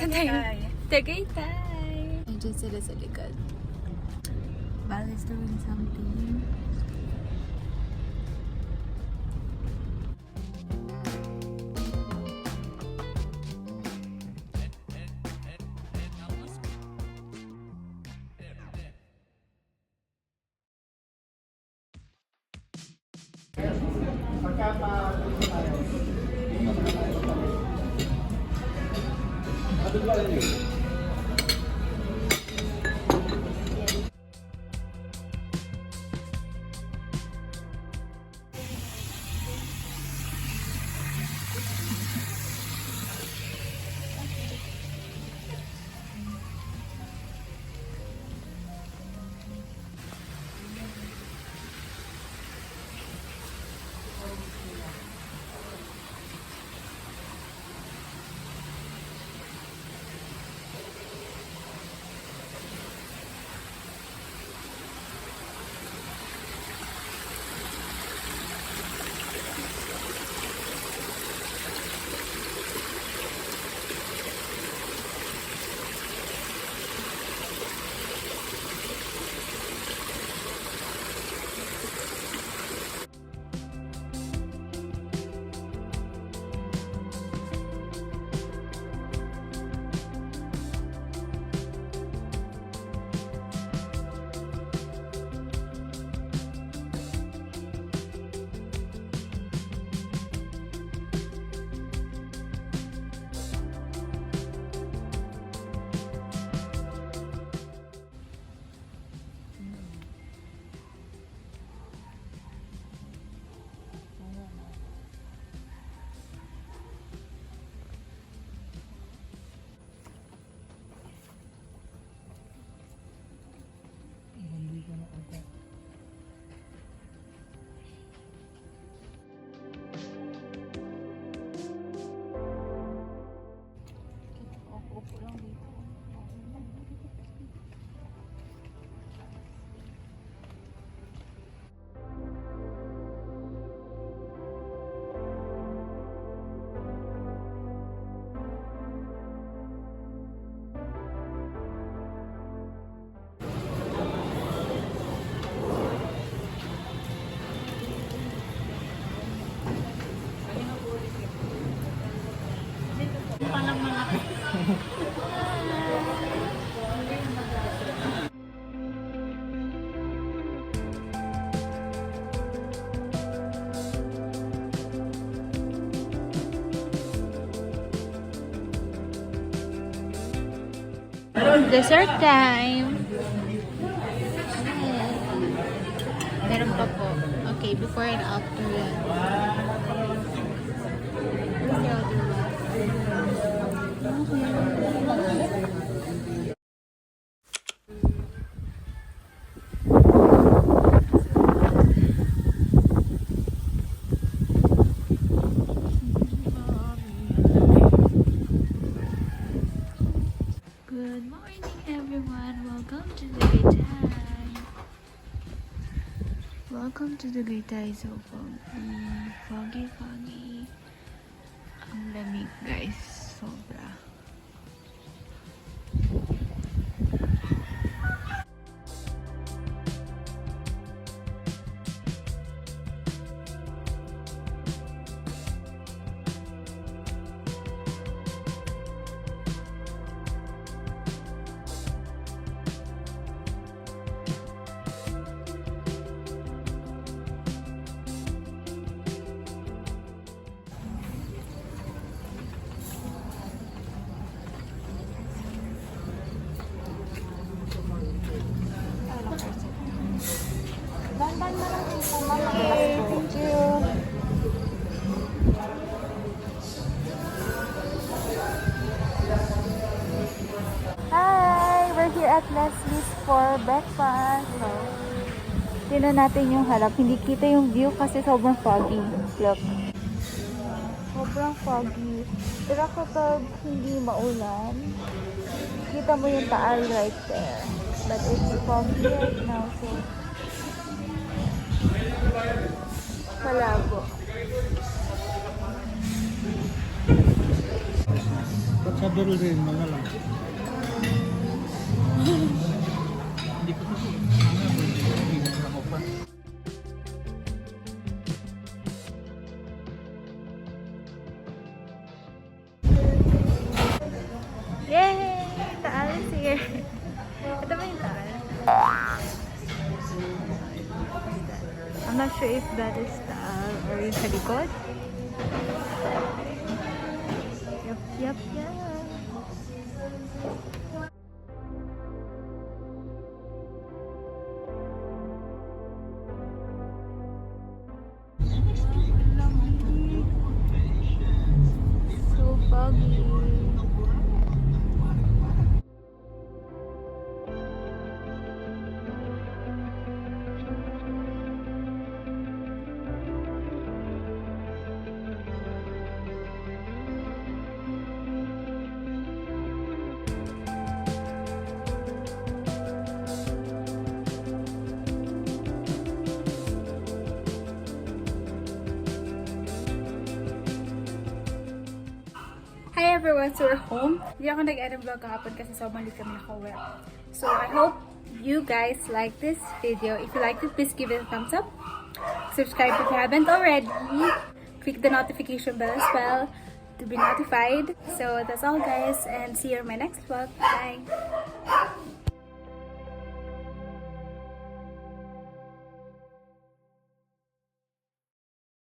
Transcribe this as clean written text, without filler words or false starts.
Tagaytay. Tagaytay. Nandiyan sila sa likod. Val is doing something. Dessert time! Meron pa po. Okay, before and after yan. Good morning everyone! Welcome to Tagaytay! Welcome to Tagaytay. So foggy. Ang lamig guys, sobra. Thank you. Hi! We're here at Leslie's for breakfast. So, tingnan natin yung harap. Hindi kita yung view kasi sobrang foggy. Look. Sobrang foggy. Pero kapag hindi maulan, kita mo yung Taal right there. But it's foggy right now. So, malabo. Model rin, mga lang. Hindi ko kasi. Hindi ko pa. Yay! Taal is here. Ito ba yung taal? I'm not sure if that is taal or yung sa likod. Yup. So foggy. Hi everyone! So we're home. Hindi ako nag-edit vlog kahapon kasi sobrang late kami nakauwi. So I hope you guys like this video. If you liked it, please give it a thumbs up. Subscribe if you haven't already. Click the notification bell as well to be notified. So that's all guys, and see you in my next vlog. Bye!